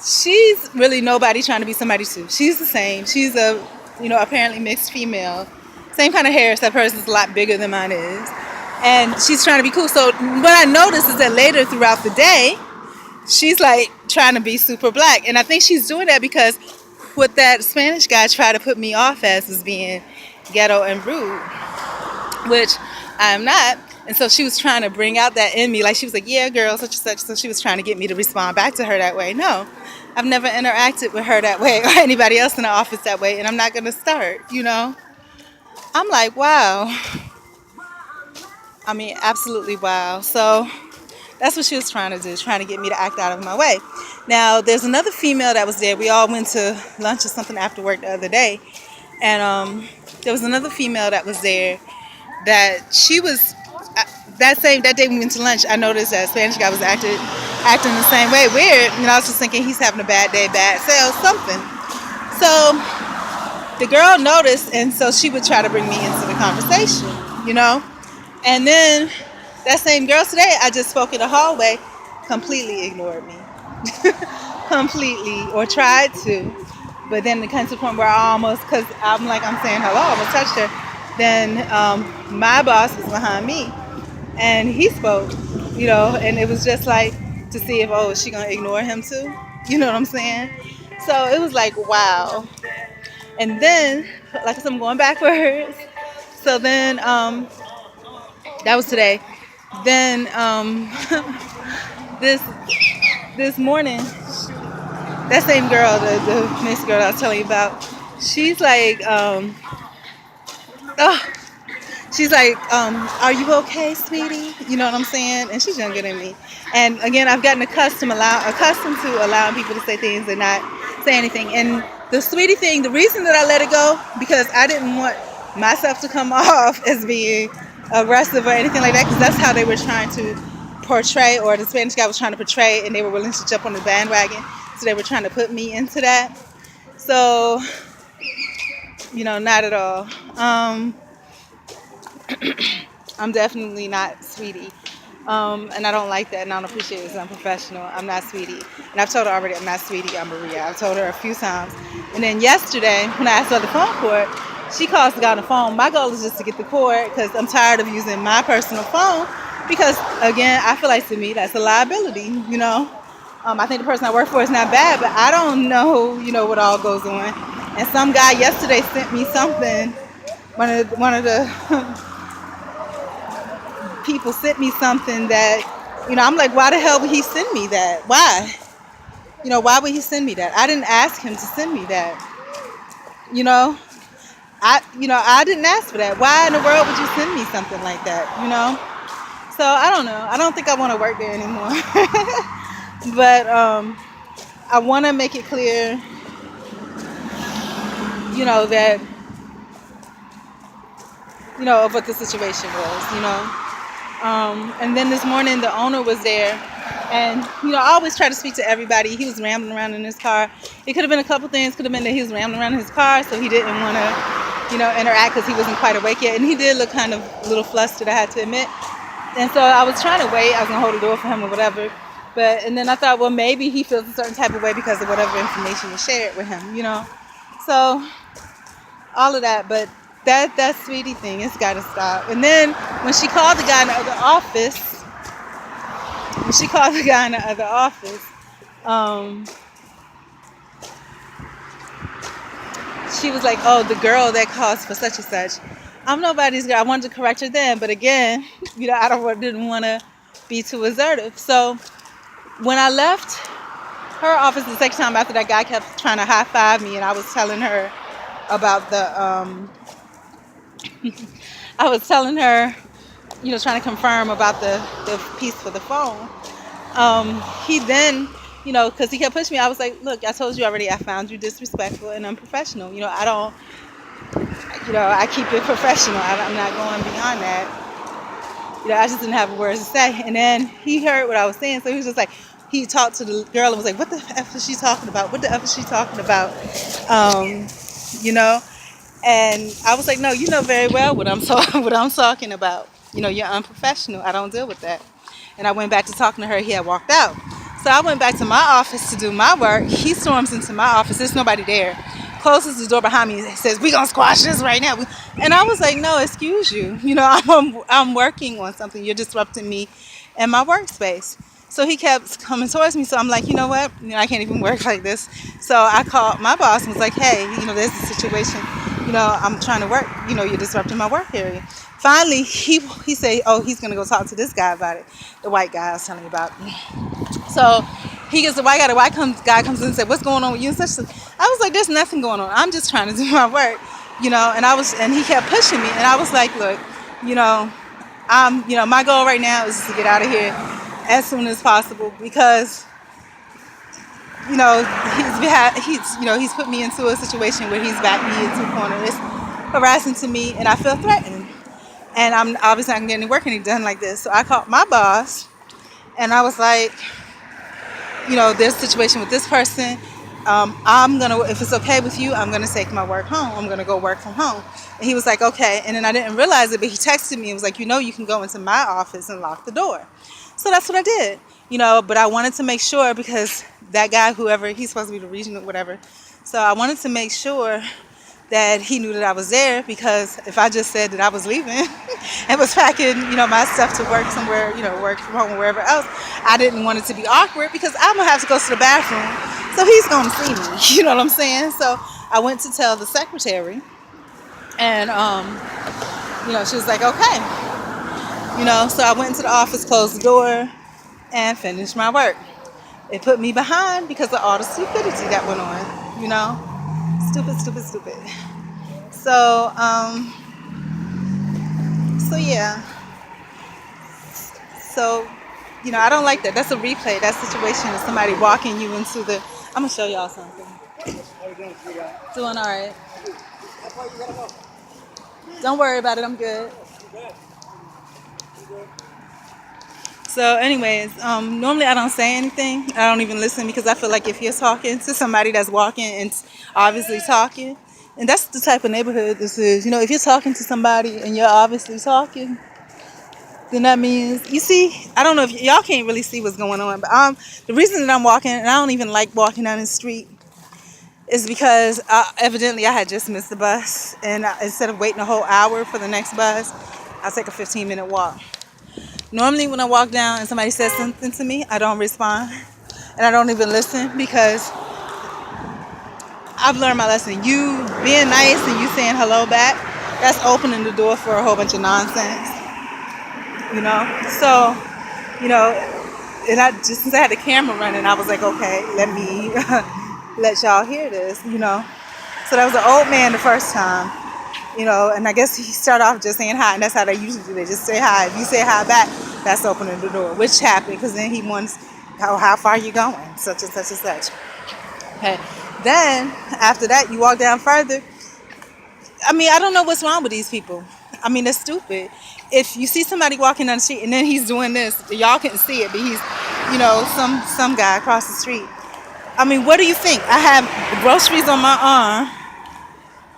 she's really nobody trying to be somebody too. She's the same. She's a, apparently mixed female. Same kind of hair, except hers is a lot bigger than mine is. And she's trying to be cool. So what I noticed is that later throughout the day, she's like trying to be super black. And I think she's doing that because what that Spanish guy tried to put me off as was being ghetto and rude, which I am not. And so she was trying to bring out that in me. Like she was like, yeah, girl, such and such. So she was trying to get me to respond back to her that way. No, I've never interacted with her that way or anybody else in the office that way. And I'm not going to start. I'm like, wow. I mean, absolutely wow. So that's what she was trying to do, trying to get me to act out of my way. Now, there's another female that was there. We all went to lunch or something after work the other day. And there was another female that was there that she was, that day we went to lunch, I noticed that Spanish guy was acting the same way, weird. And I was just thinking he's having a bad day, bad sales, something. So the girl noticed, and so she would try to bring me into the conversation. And then that same girl today, I just spoke in the hallway, completely ignored me. Completely, or tried to. But then it comes to the point where I almost, because I'm saying hello, I almost touched her. Then my boss was behind me, and he spoke, and it was just like to see if, is she going to ignore him too? You know what I'm saying? So it was like, wow. And then, like I said, I'm going backwards. So then, that was today. Then this morning, that same girl, the mixed girl I was telling you about, she's like, she's like, are you okay, sweetie? You know what I'm saying? And she's younger than me. And again, I've gotten accustomed to allowing people to say things and not say anything. And the sweetie thing, the reason that I let it go, because I didn't want myself to come off as being aggressive or anything like that, because that's how they were trying to portray, or the Spanish guy was trying to portray, and they were willing to jump on the bandwagon. So they were trying to put me into that. So, not at all. I'm definitely not Sweety. And I don't like that, and I don't appreciate it. It's unprofessional. I'm not Sweety. And I've told her already I'm not Sweety, I'm Maria. I've told her a few times. And then yesterday, when I asked her the phone cord, she calls the guy on the phone. My goal is just to get the cord because I'm tired of using my personal phone because, again, I feel like to me that's a liability, I think the person I work for is not bad, but I don't know, what all goes on. And some guy yesterday sent me something. One of the people sent me something that, I'm like, why the hell would he send me that? Why? Why would he send me that? I didn't ask him to send me that. I didn't ask for that. Why in the world would you send me something like that? So I don't know. I don't think I want to work there anymore. But I want to make it clear, that, of what the situation was, And then this morning the owner was there, and, I always try to speak to everybody. He was rambling around in his car. It could have been a couple things. Could have been that he was rambling around in his car, so he didn't want to, interact because he wasn't quite awake yet. And he did look kind of a little flustered, I had to admit. And so I was trying to wait. I was going to hold the door for him or whatever. And then I thought, well, maybe he feels a certain type of way because of whatever information was shared with him, So all of that. But that Sweetie thing, it's got to stop. And then when she called the guy in the other office, she was like, oh, the girl that calls for such and such. I'm nobody's girl. I wanted to correct her then, but again, I didn't want to be too assertive. So when I left her office the second time after that guy kept trying to high five me, and I was telling her about I was telling her, trying to confirm about the piece for the phone. He then, because he kept pushing me, I was like, look, I told you already, I found you disrespectful and unprofessional. I don't, I keep it professional. I'm not going beyond that. I just didn't have words to say. And then he heard what I was saying, so he was just like, he talked to the girl and was like, what the F is she talking about? What the F is she talking about? And I was like, no, you know very well what I'm talking about. You're unprofessional. I don't deal with that. And I went back to talking to her. He had walked out. So I went back to my office to do my work. He storms into my office. There's nobody there. Closes the door behind me and says, "We gonna squash this right now." And I was like, "No, excuse you. You know, I'm working on something. You're disrupting me in my workspace." So he kept coming towards me. So I'm like, you know what? You know, I can't even work like this. So I called my boss and was like, "Hey, you know, there's a situation. You know, I'm trying to work. You know, you're disrupting my work area." Finally, he said, "Oh, he's gonna go talk to this guy about it, the white guy I was telling you about." So he gets the white guy. The guy comes in and said, "What's going on with you?" And such. I was like, "There's nothing going on. I'm just trying to do my work, you know." And he kept pushing me, and I was like, "Look, you know, my goal right now is to get out of here as soon as possible because, you know, he's put me into a situation where he's backed me into a corner. It's harassing to me, and I feel threatened. And I'm obviously not gonna get any work any done like this." So I called my boss, and I was like, "You know, there's a situation with this person. If it's okay with you, I'm gonna take my work home. I'm gonna go work from home." And he was like, "Okay." And then I didn't realize it, but he texted me and was like, "You know, you can go into my office and lock the door." So that's what I did, you know. But I wanted to make sure because that guy, whoever, he's supposed to be the regional, whatever. So I wanted to make sure that he knew that I was there, because if I just said that I was leaving and was packing, you know, my stuff to work somewhere, you know, work from home or wherever else, I didn't want it to be awkward because I'm gonna have to go to the bathroom, so he's gonna see me. You know what I'm saying? So I went to tell the secretary, and you know, she was like, "Okay," you know. So I went into the office, closed the door, and finished my work. It put me behind because of all the stupidity that went on, you know. Stupid, stupid, stupid. So, yeah. So, you know, I don't like that. That's a replay. That situation is somebody walking you into the. I'm gonna show y'all something. How you doing, sweetheart? Doing all right. Don't worry about it. I'm good. So, anyways, normally I don't say anything. I don't even listen because I feel like if you're talking to somebody that's walking and obviously talking, and that's the type of neighborhood this is. You know, if you're talking to somebody and you're obviously talking, then that means, you see, I don't know if y'all can't really see what's going on, but the reason that I'm walking, and I don't even like walking down the street, is because evidently I had just missed the bus, and instead of waiting a whole hour for the next bus, I'll take a 15-minute walk. Normally when I walk down and somebody says something to me, I don't respond, and I don't even listen, because I've learned my lesson. You being nice and you saying hello back, that's opening the door for a whole bunch of nonsense, you know. So, you know, and I just, since I had the camera running, I was like, okay, let me let y'all hear this, you know. So that was an old man the first time, you know, and I guess he started off just saying hi, and that's how they usually do. They just say hi. If you say hi back, that's opening the door, which happened, because then he wants, how far are you going? Such and such and such. Okay. Then after that, you walk down further. I mean, I don't know what's wrong with these people. I mean, they're stupid. If you see somebody walking down the street and then he's doing this, y'all couldn't see it, but he's, you know, some guy across the street. I mean, what do you think? I have groceries on my arm.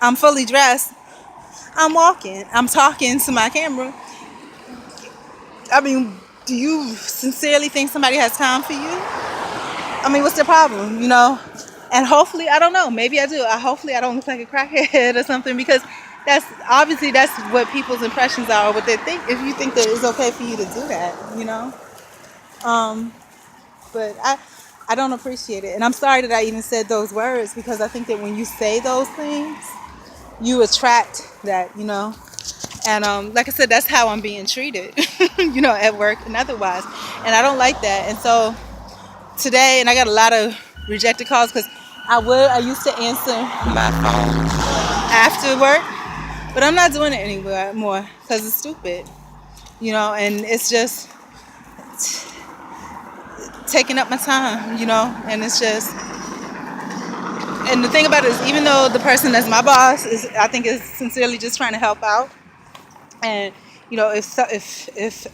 I'm fully dressed. I'm walking. I'm talking to my camera. I mean, do you sincerely think somebody has time for you? I mean, what's the problem, you know? And hopefully, I don't know, maybe I do. Hopefully I don't look like a crackhead or something, because that's what people's impressions are, or what they think, if you think that it's okay for you to do that, you know? But I don't appreciate it. And I'm sorry that I even said those words, because I think that when you say those things, you attract that, you know? And like I said, that's how I'm being treated, you know, at work and otherwise. And I don't like that. And so today, and I got a lot of rejected calls, because I used to answer my phone after work, but I'm not doing it anymore because it's stupid, you know, and it's just taking up my time, you know, and it's just, and the thing about it is, even though the person that's my boss I think is sincerely just trying to help out, and you know, if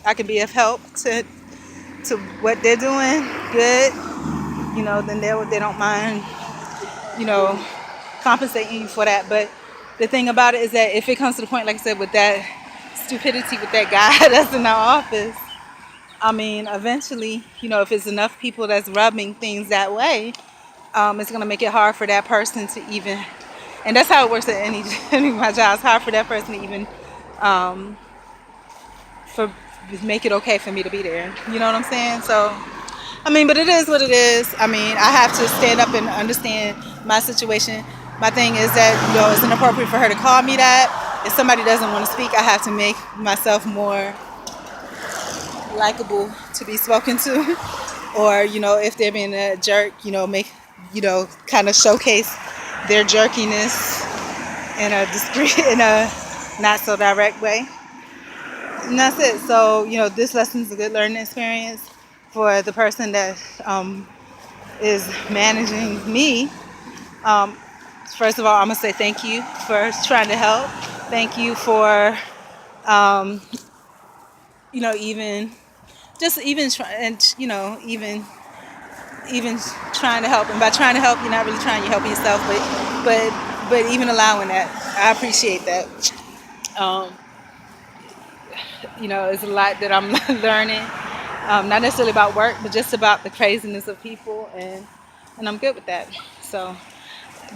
I can be of help to what they're doing, good, you know, then they don't mind, you know, compensating you for that. But the thing about it is that if it comes to the point, like I said, with that stupidity with that guy that's in our office, I mean, eventually, if it's enough people that's rubbing things that way, it's gonna make it hard for that person to even, and that's how it works at any of my jobs. Hard for that person to even, um, for make it okay for me to be there. You know what I'm saying? So, I mean, but it is what it is. I mean, I have to stand up and understand my situation. My thing is that it's inappropriate for her to call me that. If somebody doesn't want to speak, I have to make myself more likable to be spoken to, or if they're being a jerk, make kind of showcase their jerkiness in a discreet, in a not so direct way. And that's it. So this lesson's a good learning experience for the person that is managing me. um, First of all, I'm gonna say thank you for trying to help. Thank you for um, even just even try and even trying to help. And by trying to help, you're not really trying to help yourself, but even allowing that, I appreciate that. um, it's a lot that I'm learning, not necessarily about work, but just about the craziness of people, and I'm good with that. So,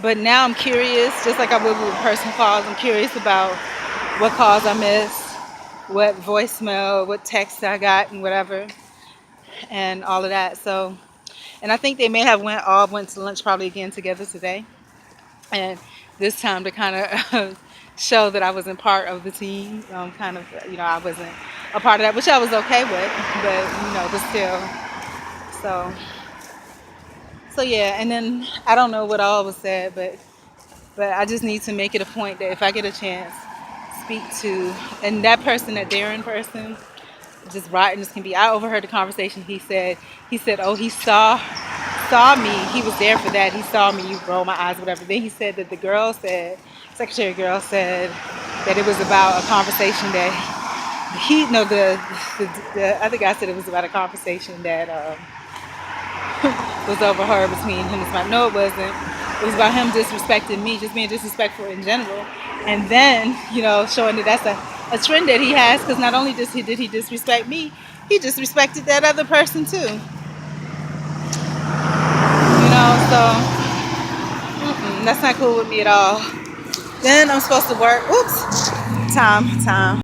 but now I'm curious, just like I would with a person calls. I'm curious about what calls I missed, what voicemail, what text I got, and whatever, and all of that. So, and I think they may have went to lunch probably again together today, and this time to kind of show that I wasn't part of the team. Kind of, I wasn't a part of that, which I was okay with, but still. So yeah, and then I don't know what all was said, but I just need to make it a point that if I get a chance, speak to, and that person, that Darren person, just rotten as can be. I overheard the conversation. He said, oh, he saw me. He was there for that. He saw me. You roll my eyes, whatever. Then he said that the girl said, secretary girl said that it was about a conversation that the other guy said it was about a conversation that was overheard between him and his wife. No, it wasn't. It was about him disrespecting me, just being disrespectful in general. And then, showing that that's a trend that he has, because not only did he disrespect me, he disrespected that other person too. So that's not cool with me at all. Then I'm supposed to work. Oops. Time.